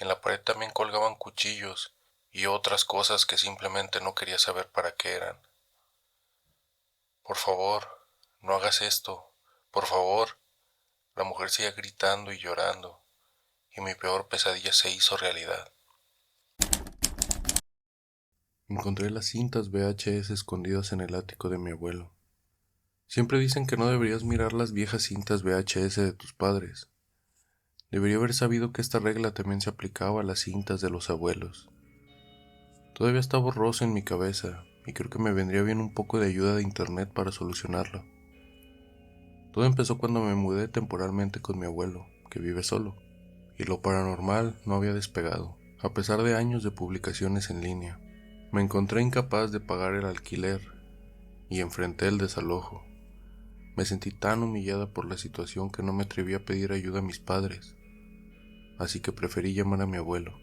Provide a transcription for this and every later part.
En la pared también colgaban cuchillos y otras cosas que simplemente no quería saber para qué eran. Por favor, no hagas esto. Por favor. La mujer seguía gritando y llorando, y mi peor pesadilla se hizo realidad. Encontré las cintas VHS escondidas en el ático de mi abuelo. Siempre dicen que no deberías mirar las viejas cintas VHS de tus padres. Debería haber sabido que esta regla también se aplicaba a las cintas de los abuelos. Todavía está borroso en mi cabeza, y creo que me vendría bien un poco de ayuda de internet para solucionarlo. Todo empezó cuando me mudé temporalmente con mi abuelo, que vive solo, y lo paranormal no había despegado, a pesar de años de publicaciones en línea. Me encontré incapaz de pagar el alquiler y enfrenté el desalojo. Me sentí tan humillada por la situación que no me atreví a pedir ayuda a mis padres, así que preferí llamar a mi abuelo.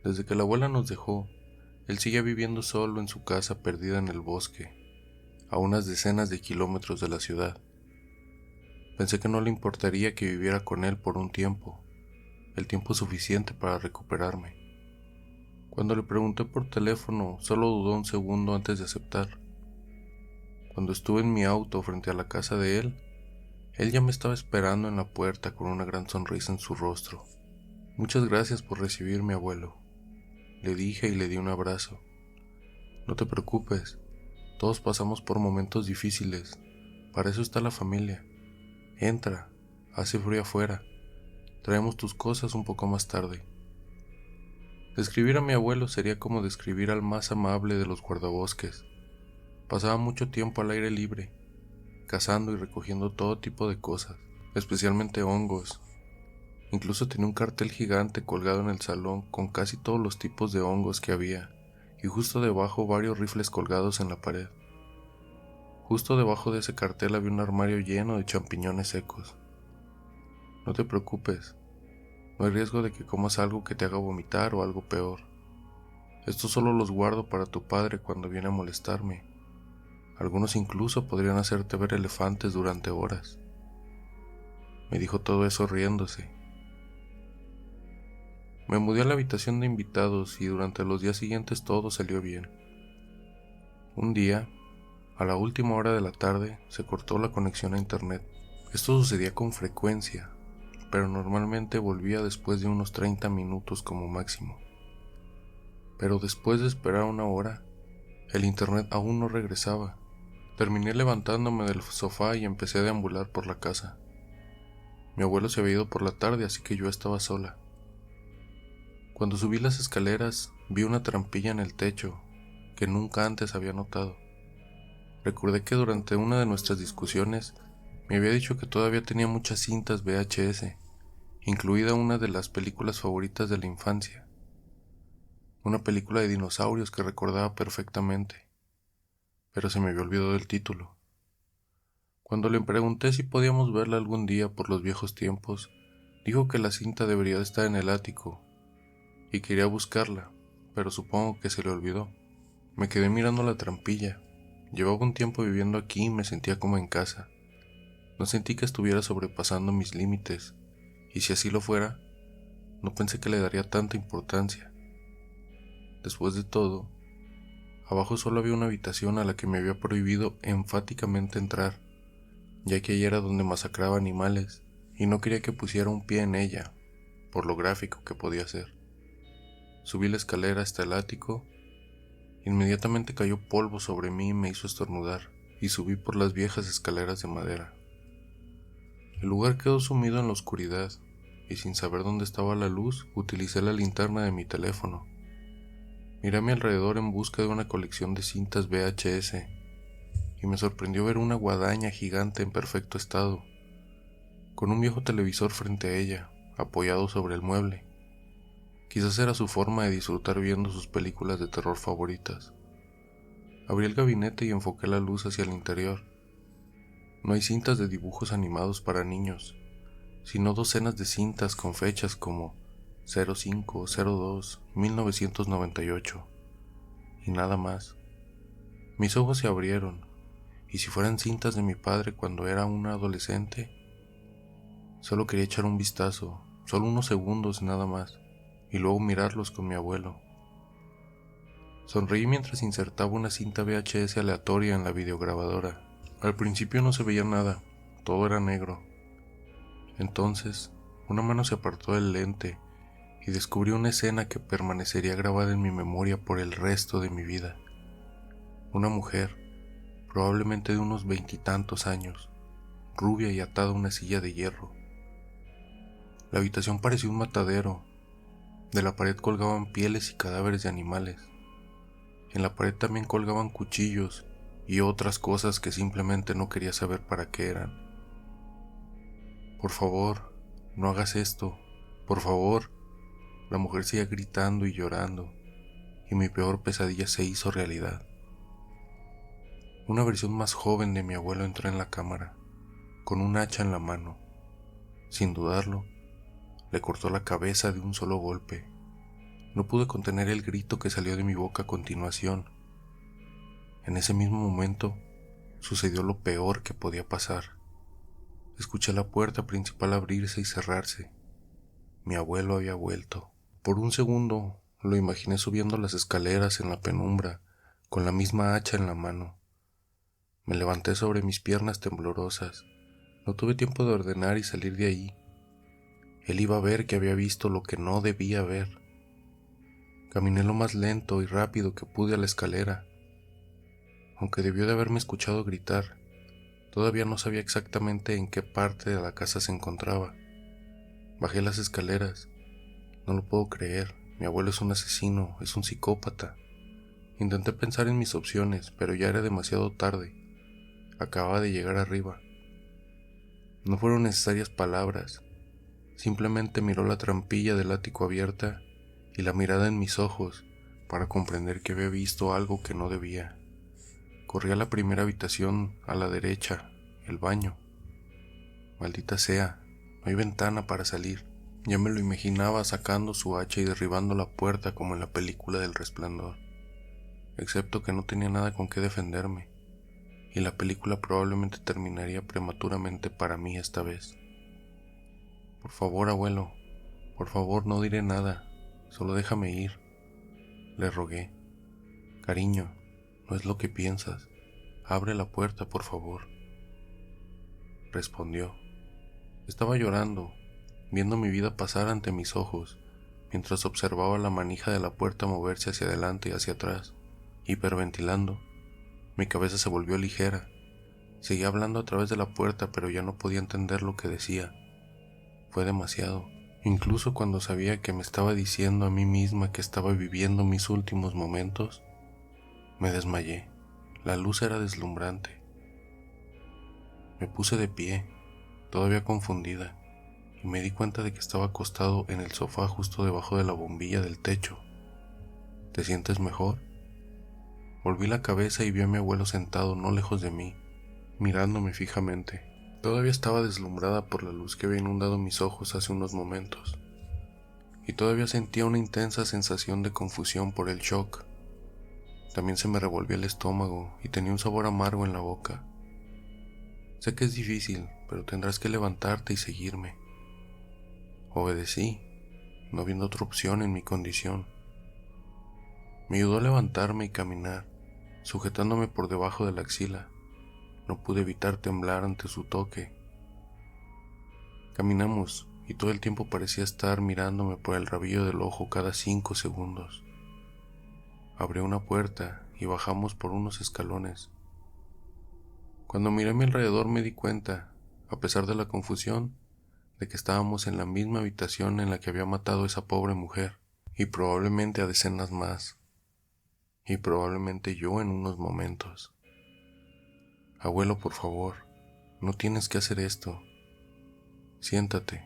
Desde que la abuela nos dejó, él seguía viviendo solo en su casa perdida en el bosque, a unas decenas de kilómetros de la ciudad. Pensé que no le importaría que viviera con él por un tiempo, el tiempo suficiente para recuperarme. Cuando le pregunté por teléfono, solo dudó un segundo antes de aceptar. Cuando estuve en mi auto frente a la casa de él ya me estaba esperando en la puerta con una gran sonrisa en su rostro. Muchas gracias por recibirme, abuelo, le dije y le di un abrazo. No te preocupes, todos pasamos por momentos difíciles, para eso está la familia. Entra, hace frío afuera, traemos tus cosas un poco más tarde. Describir a mi abuelo sería como describir al más amable de los guardabosques. Pasaba mucho tiempo al aire libre, cazando y recogiendo todo tipo de cosas, especialmente hongos. Incluso tenía un cartel gigante colgado en el salón con casi todos los tipos de hongos que había, y justo debajo varios rifles colgados en la pared. Justo debajo de ese cartel había un armario lleno de champiñones secos. No te preocupes, no hay riesgo de que comas algo que te haga vomitar o algo peor. Estos solo los guardo para tu padre cuando viene a molestarme. Algunos incluso podrían hacerte ver elefantes durante horas. Me dijo todo eso riéndose. Me mudé a la habitación de invitados y durante los días siguientes todo salió bien. Un día, a la última hora de la tarde, se cortó la conexión a internet. Esto sucedía con frecuencia, pero normalmente volvía después de unos 30 minutos como máximo. Pero después de esperar una hora, el internet aún no regresaba. Terminé levantándome del sofá y empecé a deambular por la casa. Mi abuelo se había ido por la tarde, así que yo estaba sola. Cuando subí las escaleras, vi una trampilla en el techo que nunca antes había notado. Recordé que durante una de nuestras discusiones me había dicho que todavía tenía muchas cintas VHS, incluida una de las películas favoritas de la infancia, una película de dinosaurios que recordaba perfectamente, pero se me había olvidado el título. Cuando le pregunté si podíamos verla algún día por los viejos tiempos, dijo que la cinta debería de estar en el ático y quería buscarla, pero supongo que se le olvidó. Me quedé mirando la trampilla. Llevaba un tiempo viviendo aquí y me sentía como en casa. No sentí que estuviera sobrepasando mis límites, y si así lo fuera, no pensé que le daría tanta importancia. Después de todo, abajo solo había una habitación a la que me había prohibido enfáticamente entrar, ya que allí era donde masacraba animales, y no quería que pusiera un pie en ella, por lo gráfico que podía ser. Subí la escalera hasta el ático. Inmediatamente cayó polvo sobre mí y me hizo estornudar, y subí por las viejas escaleras de madera. El lugar quedó sumido en la oscuridad, y sin saber dónde estaba la luz, utilicé la linterna de mi teléfono. Miré a mi alrededor en busca de una colección de cintas VHS, y me sorprendió ver una guadaña gigante en perfecto estado, con un viejo televisor frente a ella, apoyado sobre el mueble. Quizás era su forma de disfrutar viendo sus películas de terror favoritas. Abrí el gabinete y enfoqué la luz hacia el interior. No hay cintas de dibujos animados para niños, sino docenas de cintas con fechas como 05, 02, 1998 y nada más. Mis ojos se abrieron, y si fueran cintas de mi padre cuando era un adolescente, solo quería echar un vistazo, solo unos segundos nada más, y luego mirarlos con mi abuelo. Sonreí mientras insertaba una cinta VHS aleatoria en la videograbadora. Al principio no se veía nada, todo era negro. Entonces, una mano se apartó del lente y descubrí una escena que permanecería grabada en mi memoria por el resto de mi vida. Una mujer, probablemente de unos 20 años, rubia y atada a una silla de hierro. La habitación parecía un matadero. De la pared colgaban pieles y cadáveres de animales. En la pared también colgaban cuchillos y otras cosas que simplemente no quería saber para qué eran. Por favor, no hagas esto. Por favor. La mujer seguía gritando y llorando, y mi peor pesadilla se hizo realidad. Una versión más joven de mi abuelo entró en la cámara, con un hacha en la mano. Sin dudarlo, le cortó la cabeza de un solo golpe. No pude contener el grito que salió de mi boca a continuación. En ese mismo momento, sucedió lo peor que podía pasar. Escuché la puerta principal abrirse y cerrarse. Mi abuelo había vuelto. Por un segundo, lo imaginé subiendo las escaleras en la penumbra, con la misma hacha en la mano. Me levanté sobre mis piernas temblorosas. No tuve tiempo de ordenar y salir de ahí. Él iba a ver que había visto lo que no debía ver. Caminé lo más lento y rápido que pude a la escalera. Aunque debió de haberme escuchado gritar, todavía no sabía exactamente en qué parte de la casa se encontraba. Bajé las escaleras. No lo puedo creer. Mi abuelo es un asesino, es un psicópata. Intenté pensar en mis opciones, pero ya era demasiado tarde. Acababa de llegar arriba. No fueron necesarias palabras. Simplemente miró la trampilla del ático abierta y la mirada en mis ojos para comprender que había visto algo que no debía. Corrí a la primera habitación, a la derecha, el baño. Maldita sea, no hay ventana para salir. Ya me lo imaginaba sacando su hacha y derribando la puerta como en la película del Resplandor. Excepto que no tenía nada con qué defenderme, y la película probablemente terminaría prematuramente para mí esta vez. Por favor, abuelo, por favor, no diré nada, solo déjame ir, le rogué. Cariño, no es lo que piensas, abre la puerta, por favor. Respondió. Estaba llorando, viendo mi vida pasar ante mis ojos, mientras observaba la manija de la puerta moverse hacia adelante y hacia atrás, hiperventilando. Mi cabeza se volvió ligera. Seguía hablando a través de la puerta, pero ya no podía entender lo que decía. Fue demasiado. Incluso cuando sabía que me estaba diciendo a mí misma que estaba viviendo mis últimos momentos, me desmayé. La luz era deslumbrante. Me puse de pie, todavía confundida, y me di cuenta de que estaba acostado en el sofá justo debajo de la bombilla del techo. ¿Te sientes mejor? Volví la cabeza y vi a mi abuelo sentado no lejos de mí, mirándome fijamente. Todavía estaba deslumbrada por la luz que había inundado mis ojos hace unos momentos, y todavía sentía una intensa sensación de confusión por el shock. También se me revolvía el estómago y tenía un sabor amargo en la boca. Sé que es difícil, pero tendrás que levantarte y seguirme. Obedecí, no viendo otra opción en mi condición. Me ayudó a levantarme y caminar, sujetándome por debajo de la axila. No pude evitar temblar ante su toque. Caminamos y todo el tiempo parecía estar mirándome por el rabillo del ojo cada 5 segundos. Abrió una puerta y bajamos por unos escalones. Cuando miré a mi alrededor me di cuenta, a pesar de la confusión, de que estábamos en la misma habitación en la que había matado a esa pobre mujer, y probablemente a decenas más, y probablemente yo en unos momentos. Abuelo, por favor, no tienes que hacer esto. Siéntate,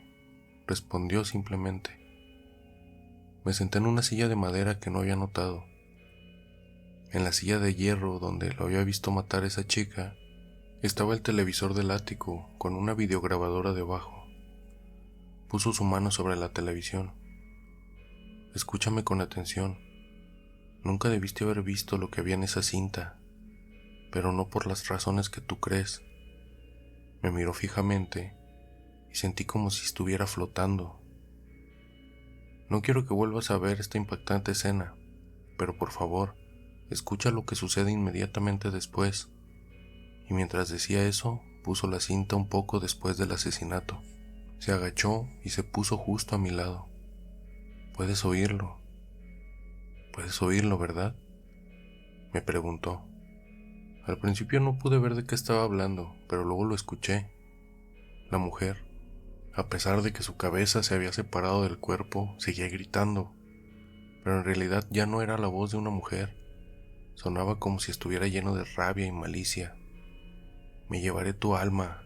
respondió simplemente. Me senté en una silla de madera que no había notado. En la silla de hierro donde lo había visto matar a esa chica, estaba el televisor del ático con una videograbadora debajo. Puso su mano sobre la televisión. Escúchame con atención. Nunca debiste haber visto lo que había en esa cinta, pero no por las razones que tú crees. Me miró fijamente y sentí como si estuviera flotando. No quiero que vuelvas a ver esta impactante escena, pero por favor, escucha lo que sucede inmediatamente después. Y mientras decía eso, puso la cinta un poco después del asesinato. Se agachó y se puso justo a mi lado. Puedes oírlo, ¿verdad?, me preguntó. Al principio no pude ver de qué estaba hablando, pero luego lo escuché. La mujer, a pesar de que su cabeza se había separado del cuerpo, seguía gritando, pero en realidad ya no era la voz de una mujer. Sonaba como si estuviera lleno de rabia y malicia. Me llevaré tu alma,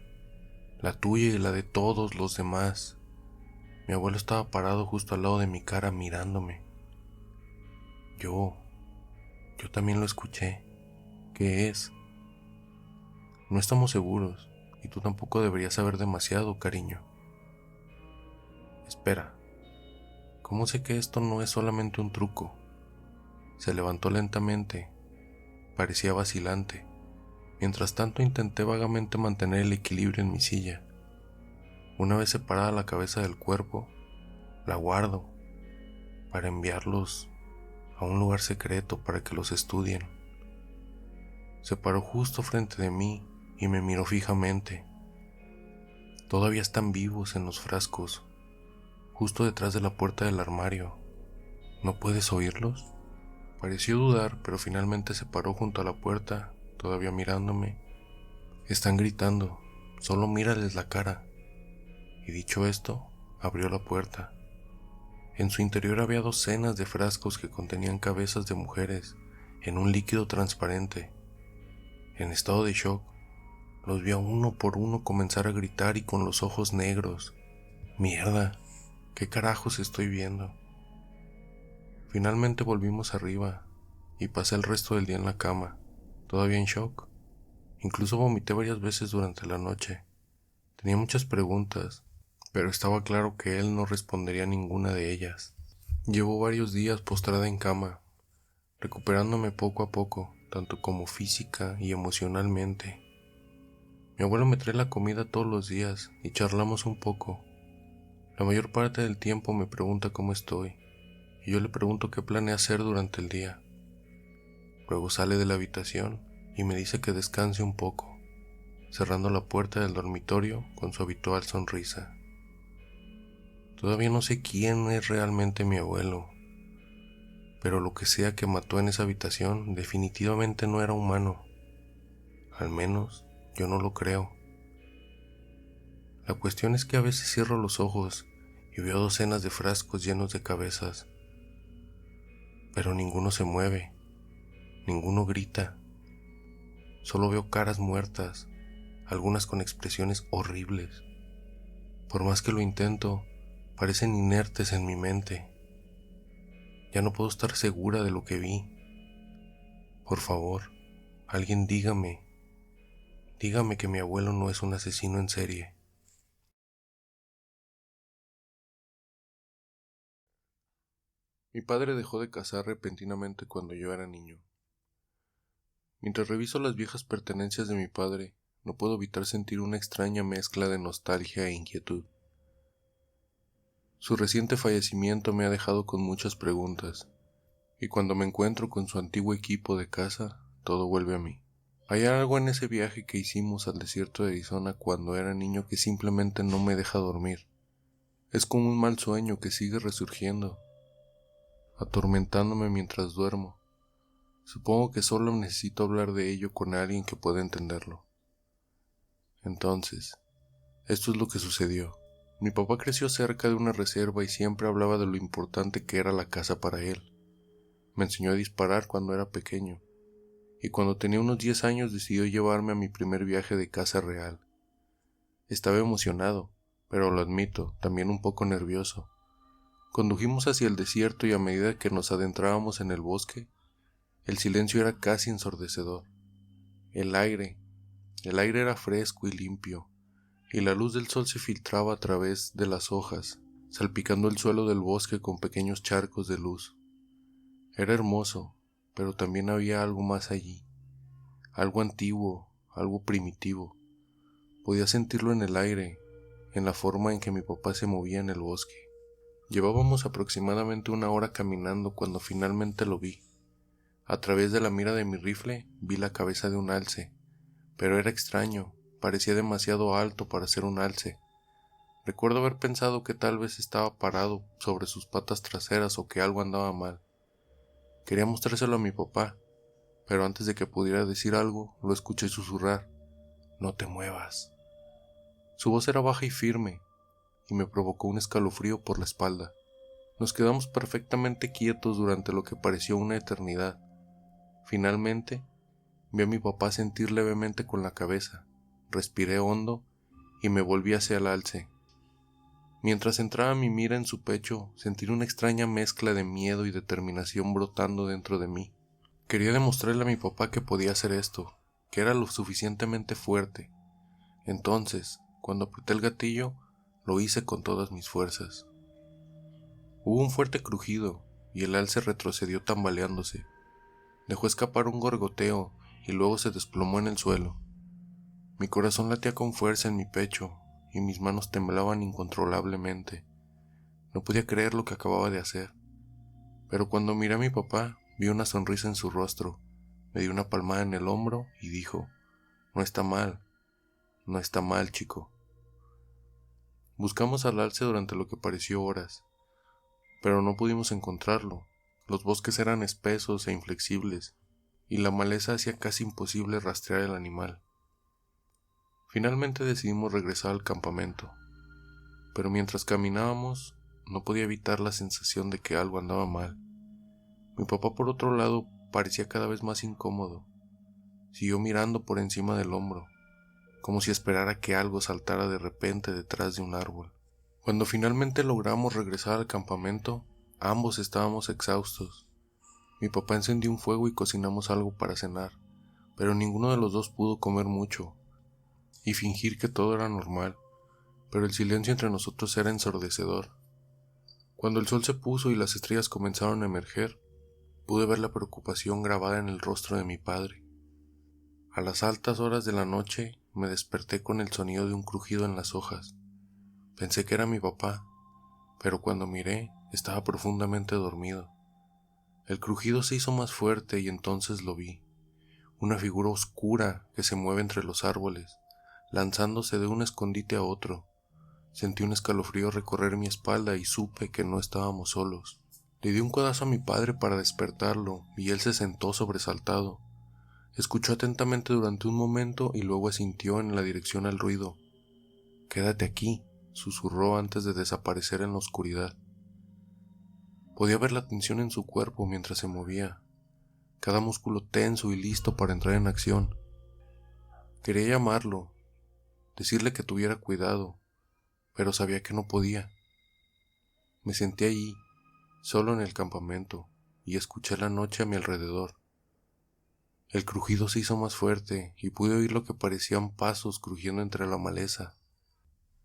la tuya y la de todos los demás. Mi abuelo estaba parado justo al lado de mi cara mirándome. Yo también lo escuché. ¿Qué es? No estamos seguros, y tú tampoco deberías saber demasiado, cariño. Espera, ¿cómo sé que esto no es solamente un truco? Se levantó lentamente, parecía vacilante. Mientras tanto intenté vagamente mantener el equilibrio en mi silla. Una vez separada la cabeza del cuerpo, la guardo para enviarlos a un lugar secreto para que los estudien. Se paró justo frente de mí y me miró fijamente. Todavía están vivos en los frascos, justo detrás de la puerta del armario. ¿No puedes oírlos? Pareció dudar, pero finalmente se paró junto a la puerta, todavía mirándome. Están gritando, solo mírales la cara. Y dicho esto, abrió la puerta. En su interior había docenas de frascos que contenían cabezas de mujeres en un líquido transparente. En estado de shock, los vi a uno por uno comenzar a gritar y con los ojos negros. Mierda, ¿qué carajos estoy viendo? Finalmente volvimos arriba y pasé el resto del día en la cama, todavía en shock. Incluso vomité varias veces durante la noche. Tenía muchas preguntas, pero estaba claro que él no respondería a ninguna de ellas. Llevo varios días postrada en cama, recuperándome poco a poco, tanto como física y emocionalmente. Mi abuelo me trae la comida todos los días y charlamos un poco. La mayor parte del tiempo me pregunta cómo estoy, y yo le pregunto qué planea hacer durante el día. Luego sale de la habitación y me dice que descanse un poco, cerrando la puerta del dormitorio con su habitual sonrisa. Todavía no sé quién es realmente mi abuelo, pero lo que sea que mató en esa habitación definitivamente no era humano. Al menos yo no lo creo. La cuestión es que a veces cierro los ojos y veo docenas de frascos llenos de cabezas, pero ninguno se mueve, ninguno grita. Solo veo caras muertas, algunas con expresiones horribles. Por más que lo intento, parecen inertes en mi mente. Ya no puedo estar segura de lo que vi. Por favor, alguien dígame que mi abuelo no es un asesino en serie. Mi padre dejó de cazar repentinamente cuando yo era niño. Mientras reviso las viejas pertenencias de mi padre, no puedo evitar sentir una extraña mezcla de nostalgia e inquietud. Su reciente fallecimiento me ha dejado con muchas preguntas, y cuando me encuentro con su antiguo equipo de caza, todo vuelve a mí. Hay algo en ese viaje que hicimos al desierto de Arizona cuando era niño que simplemente no me deja dormir. Es como un mal sueño que sigue resurgiendo, atormentándome mientras duermo. Supongo que solo necesito hablar de ello con alguien que pueda entenderlo. Entonces, esto es lo que sucedió. Mi papá creció cerca de una reserva y siempre hablaba de lo importante que era la caza para él. Me enseñó a disparar cuando era pequeño, y cuando tenía unos 10 años decidió llevarme a mi primer viaje de caza real. Estaba emocionado, pero lo admito, también un poco nervioso. Condujimos hacia el desierto y a medida que nos adentrábamos en el bosque, el silencio era casi ensordecedor. El aire era fresco y limpio, y la luz del sol se filtraba a través de las hojas, salpicando el suelo del bosque con pequeños charcos de luz. Era hermoso, pero también había algo más allí, algo antiguo, algo primitivo. Podía sentirlo en el aire, en la forma en que mi papá se movía en el bosque. Llevábamos aproximadamente 1 hora caminando cuando finalmente lo vi. A través de la mira de mi rifle vi la cabeza de un alce, pero era extraño, parecía demasiado alto para ser un alce. Recuerdo haber pensado que tal vez estaba parado sobre sus patas traseras o que algo andaba mal. Quería mostrárselo a mi papá, pero antes de que pudiera decir algo, lo escuché susurrar: «No te muevas». Su voz era baja y firme, y me provocó un escalofrío por la espalda. Nos quedamos perfectamente quietos durante lo que pareció una eternidad. Finalmente, vi a mi papá sentir levemente con la cabeza, respiré hondo y me volví hacia el alce. Mientras entraba mi mira en su pecho, sentí una extraña mezcla de miedo y determinación brotando dentro de mí. Quería demostrarle a mi papá que podía hacer esto, que era lo suficientemente fuerte. Entonces, cuando apreté el gatillo, lo hice con todas mis fuerzas. Hubo un fuerte crujido y el alce retrocedió tambaleándose. Dejó escapar un gorgoteo y luego se desplomó en el suelo. Mi corazón latía con fuerza en mi pecho y mis manos temblaban incontrolablemente. No podía creer lo que acababa de hacer. Pero cuando miré a mi papá, vi una sonrisa en su rostro, me dio una palmada en el hombro y dijo: «No está mal, no está mal, chico». Buscamos al alce durante lo que pareció horas, pero no pudimos encontrarlo. Los bosques eran espesos e inflexibles, y la maleza hacía casi imposible rastrear el animal. Finalmente decidimos regresar al campamento, pero mientras caminábamos no podía evitar la sensación de que algo andaba mal. Mi papá, por otro lado, parecía cada vez más incómodo. Siguió mirando por encima del hombro, como si esperara que algo saltara de repente detrás de un árbol. Cuando finalmente logramos regresar al campamento, ambos estábamos exhaustos. Mi papá encendió un fuego y cocinamos algo para cenar, pero ninguno de los dos pudo comer mucho y fingir que todo era normal, pero el silencio entre nosotros era ensordecedor. Cuando el sol se puso y las estrellas comenzaron a emerger, pude ver la preocupación grabada en el rostro de mi padre. A las altas horas de la noche me desperté con el sonido de un crujido en las hojas. Pensé que era mi papá, pero cuando miré estaba profundamente dormido. El crujido se hizo más fuerte y entonces lo vi, una figura oscura que se mueve entre los árboles, lanzándose de un escondite a otro. Sentí un escalofrío recorrer mi espalda y supe que no estábamos solos. Le di un codazo a mi padre para despertarlo y él se sentó sobresaltado. Escuchó atentamente durante un momento y luego asintió en la dirección al ruido. «Quédate aquí», susurró antes de desaparecer en la oscuridad. Podía ver la tensión en su cuerpo mientras se movía, cada músculo tenso y listo para entrar en acción. Quería llamarlo, decirle que tuviera cuidado, pero sabía que no podía. Me senté allí, solo en el campamento, y escuché la noche a mi alrededor. El crujido se hizo más fuerte y pude oír lo que parecían pasos crujiendo entre la maleza.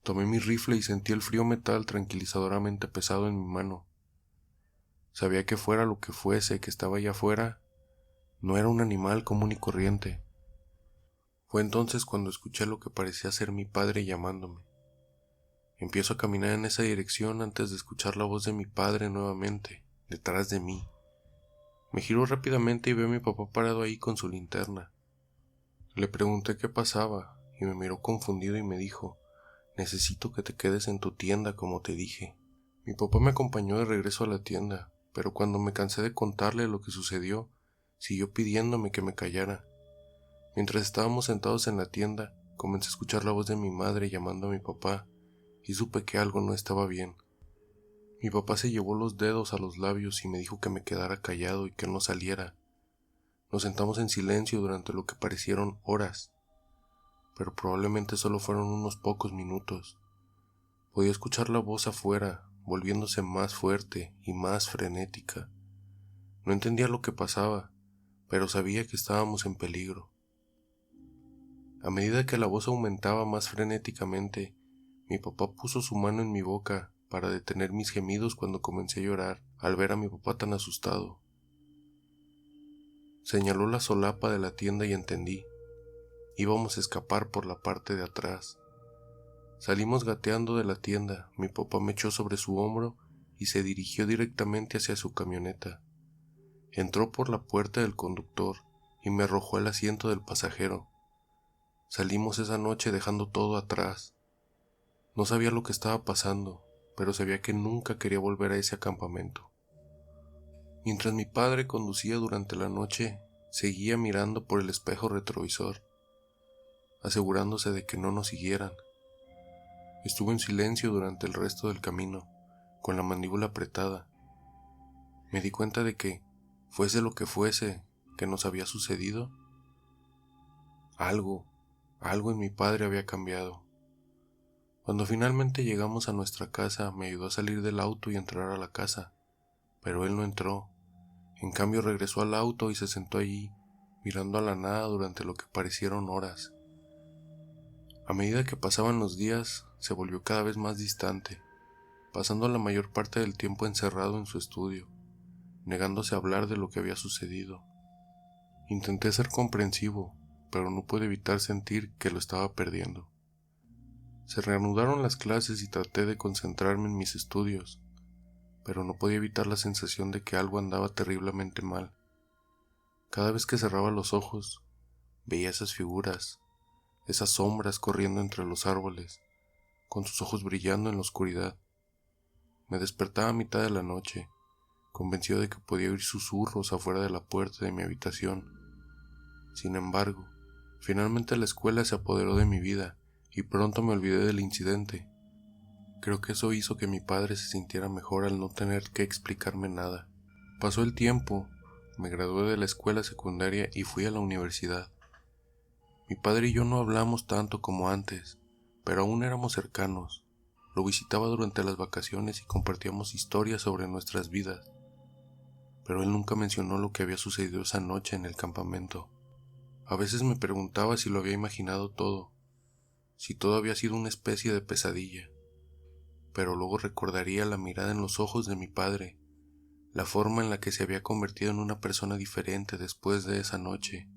Tomé mi rifle y sentí el frío metal tranquilizadoramente pesado en mi mano. Sabía que fuera lo que fuese que estaba allá afuera, no era un animal común y corriente. Fue entonces cuando escuché lo que parecía ser mi padre llamándome. Empiezo a caminar en esa dirección antes de escuchar la voz de mi padre nuevamente, detrás de mí. Me giro rápidamente y veo a mi papá parado ahí con su linterna. Le pregunté qué pasaba y me miró confundido y me dijo: «Necesito que te quedes en tu tienda como te dije». Mi papá me acompañó de regreso a la tienda, pero cuando me cansé de contarle lo que sucedió, siguió pidiéndome que me callara. Mientras estábamos sentados en la tienda, comencé a escuchar la voz de mi madre llamando a mi papá y supe que algo no estaba bien. Mi papá se llevó los dedos a los labios y me dijo que me quedara callado y que no saliera. Nos sentamos en silencio durante lo que parecieron horas, pero probablemente solo fueron unos pocos minutos. Podía escuchar la voz afuera, volviéndose más fuerte y más frenética. No entendía lo que pasaba, pero sabía que estábamos en peligro. A medida que la voz aumentaba más frenéticamente, mi papá puso su mano en mi boca para detener mis gemidos cuando comencé a llorar al ver a mi papá tan asustado. Señaló la solapa de la tienda y entendí. Íbamos a escapar por la parte de atrás. Salimos gateando de la tienda, mi papá me echó sobre su hombro y se dirigió directamente hacia su camioneta. Entró por la puerta del conductor y me arrojó al asiento del pasajero. Salimos esa noche dejando todo atrás. No sabía lo que estaba pasando, pero sabía que nunca quería volver a ese acampamento. Mientras mi padre conducía durante la noche, seguía mirando por el espejo retrovisor, asegurándose de que no nos siguieran. Estuvo en silencio durante el resto del camino, con la mandíbula apretada. Me di cuenta de que, fuese lo que fuese que nos había sucedido, algo en mi padre había cambiado. Cuando finalmente llegamos a nuestra casa, me ayudó a salir del auto y entrar a la casa, pero él no entró. En cambio regresó al auto y se sentó allí, mirando a la nada durante lo que parecieron horas. A medida que pasaban los días, se volvió cada vez más distante, pasando la mayor parte del tiempo encerrado en su estudio, negándose a hablar de lo que había sucedido. Intenté ser comprensivo, pero no pude evitar sentir que lo estaba perdiendo. Se reanudaron las clases y traté de concentrarme en mis estudios, pero no podía evitar la sensación de que algo andaba terriblemente mal. Cada vez que cerraba los ojos, veía esas figuras, esas sombras corriendo entre los árboles, con sus ojos brillando en la oscuridad. Me despertaba a mitad de la noche, convencido de que podía oír susurros afuera de la puerta de mi habitación. Sin embargo, finalmente la escuela se apoderó de mi vida y pronto me olvidé del incidente. Creo que eso hizo que mi padre se sintiera mejor al no tener que explicarme nada. Pasó el tiempo, me gradué de la escuela secundaria y fui a la universidad. Mi padre y yo no hablamos tanto como antes, pero aún éramos cercanos. Lo visitaba durante las vacaciones y compartíamos historias sobre nuestras vidas, pero él nunca mencionó lo que había sucedido esa noche en el campamento. A veces me preguntaba si lo había imaginado todo, si todo había sido una especie de pesadilla, pero luego recordaría la mirada en los ojos de mi padre, la forma en la que se había convertido en una persona diferente después de esa noche.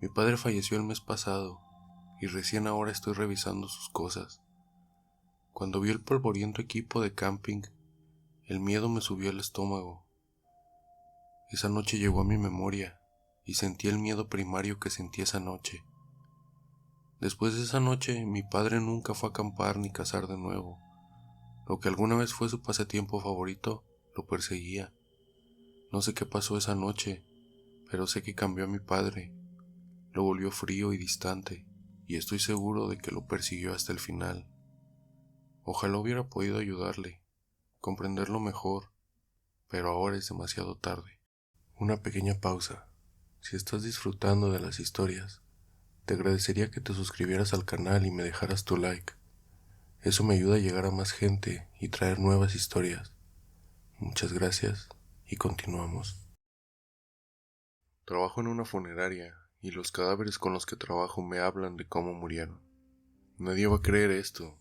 Mi padre falleció el mes pasado y recién ahora estoy revisando sus cosas. Cuando vi el polvoriento equipo de camping, el miedo me subió al estómago. Esa noche llegó a mi memoria y sentí el miedo primario que sentí esa noche. Después de esa noche, mi padre nunca fue a acampar ni cazar de nuevo. Lo que alguna vez fue su pasatiempo favorito, lo perseguía. No sé qué pasó esa noche, pero sé que cambió a mi padre. Lo volvió frío y distante, y estoy seguro de que lo persiguió hasta el final. Ojalá hubiera podido ayudarle, comprenderlo mejor, pero ahora es demasiado tarde. Una pequeña pausa. Si estás disfrutando de las historias, te agradecería que te suscribieras al canal y me dejaras tu like. Eso me ayuda a llegar a más gente y traer nuevas historias. Muchas gracias y continuamos. Trabajo en una funeraria y los cadáveres con los que trabajo me hablan de cómo murieron. Nadie va a creer esto,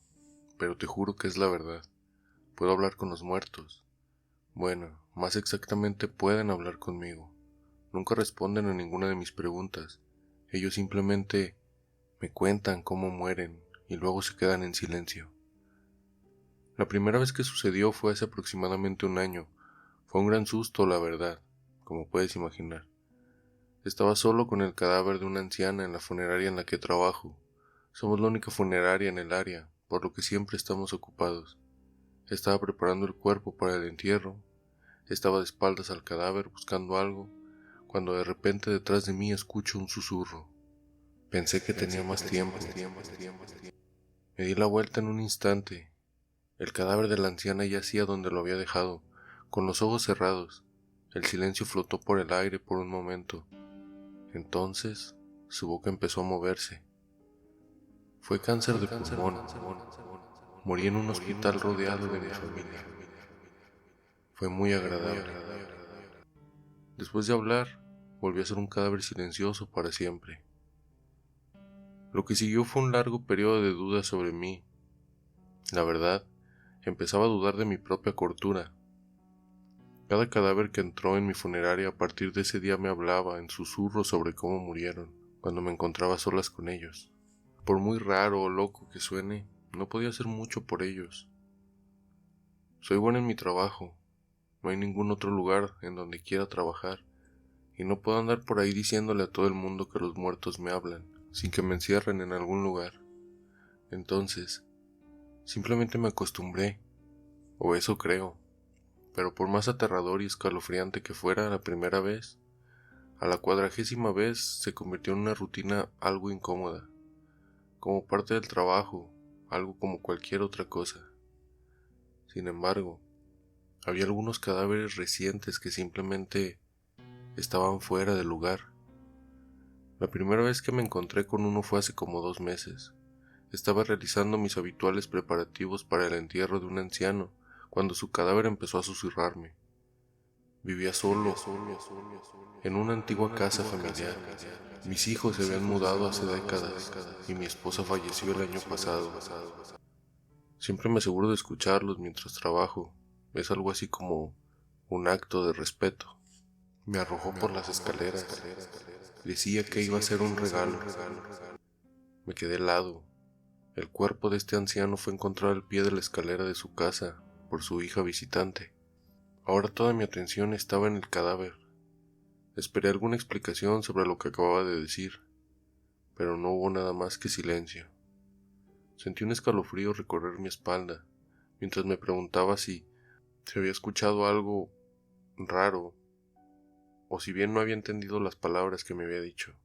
pero te juro que es la verdad. Puedo hablar con los muertos. Bueno, más exactamente pueden hablar conmigo. Nunca responden a ninguna de mis preguntas. Ellos simplemente me cuentan cómo mueren y luego se quedan en silencio. La primera vez que sucedió fue hace aproximadamente un año. Fue un gran susto, la verdad, como puedes imaginar. Estaba solo con el cadáver de una anciana en la funeraria en la que trabajo. Somos la única funeraria en el área, por lo que siempre estamos ocupados. Estaba preparando el cuerpo para el entierro. Estaba de espaldas al cadáver buscando algo, cuando de repente detrás de mí escucho un susurro. Pensé que tenía más tiempo. Me di la vuelta en un instante. El cadáver de la anciana yacía donde lo había dejado, con los ojos cerrados. El silencio flotó por el aire por un momento. Entonces, su boca empezó a moverse. Fue cáncer de pulmón. Morí en un hospital rodeado de mi familia. Fue muy agradable. Después de hablar, volví a ser un cadáver silencioso para siempre. Lo que siguió fue un largo periodo de dudas sobre mí. La verdad, empezaba a dudar de mi propia cordura. Cada cadáver que entró en mi funeraria a partir de ese día me hablaba en susurros sobre cómo murieron, cuando me encontraba a solas con ellos. Por muy raro o loco que suene, no podía hacer mucho por ellos. Soy bueno en mi trabajo, no hay ningún otro lugar en donde quiera trabajar, y no puedo andar por ahí diciéndole a todo el mundo que los muertos me hablan, sin que me encierren en algún lugar. Entonces, simplemente me acostumbré, o eso creo, pero por más aterrador y escalofriante que fuera la primera vez, a la 40ª vez se convirtió en una rutina algo incómoda, como parte del trabajo, algo como cualquier otra cosa. Sin embargo, había algunos cadáveres recientes que simplemente estaban fuera de lugar. La primera vez que me encontré con uno fue hace como 2 meses. Estaba realizando mis habituales preparativos para el entierro de un anciano cuando su cadáver empezó a susurrarme. Vivía solo, en una antigua casa familiar. Mis hijos se habían mudado hace décadas y mi esposa falleció el año pasado. Siempre me aseguro de escucharlos mientras trabajo. Es algo así como un acto de respeto. Me arrojó por las escaleras. Decía que iba a ser un regalo. Me quedé helado. El cuerpo de este anciano fue encontrado al pie de la escalera de su casa por su hija visitante. Ahora toda mi atención estaba en el cadáver. Esperé alguna explicación sobre lo que acababa de decir, pero no hubo nada más que silencio. Sentí un escalofrío recorrer mi espalda, mientras me preguntaba si se había escuchado algo raro, o si bien no había entendido las palabras que me había dicho.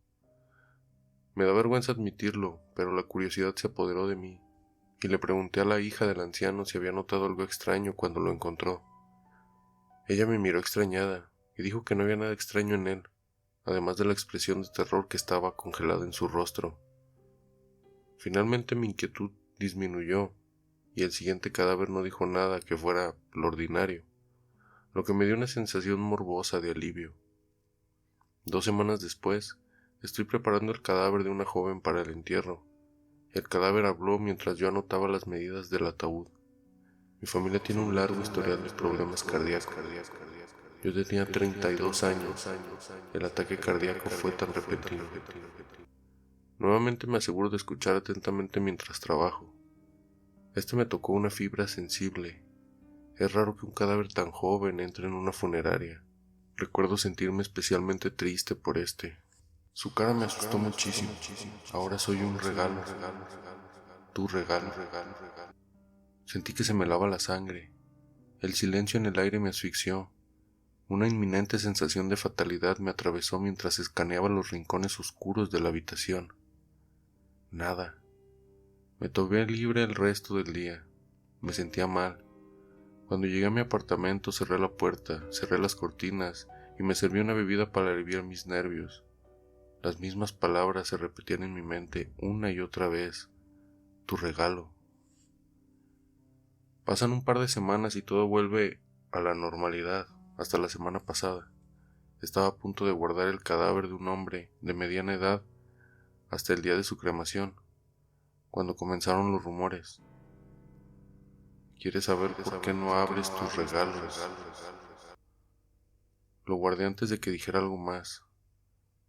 Me da vergüenza admitirlo, pero la curiosidad se apoderó de mí, y le pregunté a la hija del anciano si había notado algo extraño cuando lo encontró. Ella me miró extrañada, y dijo que no había nada extraño en él, además de la expresión de terror que estaba congelada en su rostro. Finalmente mi inquietud disminuyó, y el siguiente cadáver no dijo nada que fuera lo ordinario, lo que me dio una sensación morbosa de alivio. 2 semanas después, estoy preparando el cadáver de una joven para el entierro. El cadáver habló mientras yo anotaba las medidas del ataúd. Mi familia tiene un largo historial de problemas cardíacos. Yo tenía 32 años. El ataque cardíaco fue tan repentino. Nuevamente me aseguro de escuchar atentamente mientras trabajo. Me tocó una fibra sensible. Es raro que un cadáver tan joven entre en una funeraria. Recuerdo sentirme especialmente triste por Su cara me asustó muchísimo. Ahora soy un regalo. Tu regalo. Sentí que se me helaba la sangre. El silencio en el aire me asfixió. Una inminente sensación de fatalidad me atravesó mientras escaneaba los rincones oscuros de la habitación. Nada. Me tomé libre el resto del día. Me sentía mal. Cuando llegué a mi apartamento cerré la puerta, cerré las cortinas y me serví una bebida para aliviar mis nervios. Las mismas palabras se repetían en mi mente una y otra vez. Tu regalo. Pasan un par de semanas y todo vuelve a la normalidad. Hasta la semana pasada. Estaba a punto de guardar el cadáver de un hombre de mediana edad hasta el día de su cremación, cuando comenzaron los rumores. ¿Quieres saber por qué no abres tus regalos? Lo guardé antes de que dijera algo más.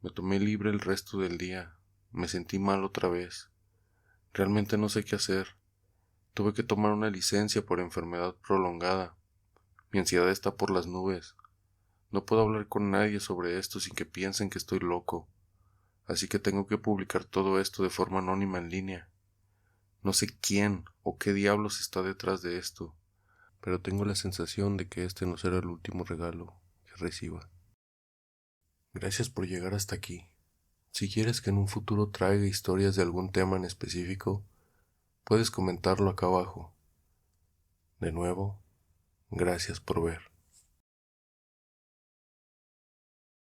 Me tomé libre el resto del día. Me sentí mal otra vez. Realmente no sé qué hacer. Tuve que tomar una licencia por enfermedad prolongada. Mi ansiedad está por las nubes. No puedo hablar con nadie sobre esto sin que piensen que estoy loco. Así que tengo que publicar todo esto de forma anónima en línea. No sé quién o qué diablos está detrás de esto, pero tengo la sensación de que este no será el último regalo que reciba. Gracias por llegar hasta aquí. Si quieres que en un futuro traiga historias de algún tema en específico, puedes comentarlo acá abajo. De nuevo, gracias por ver.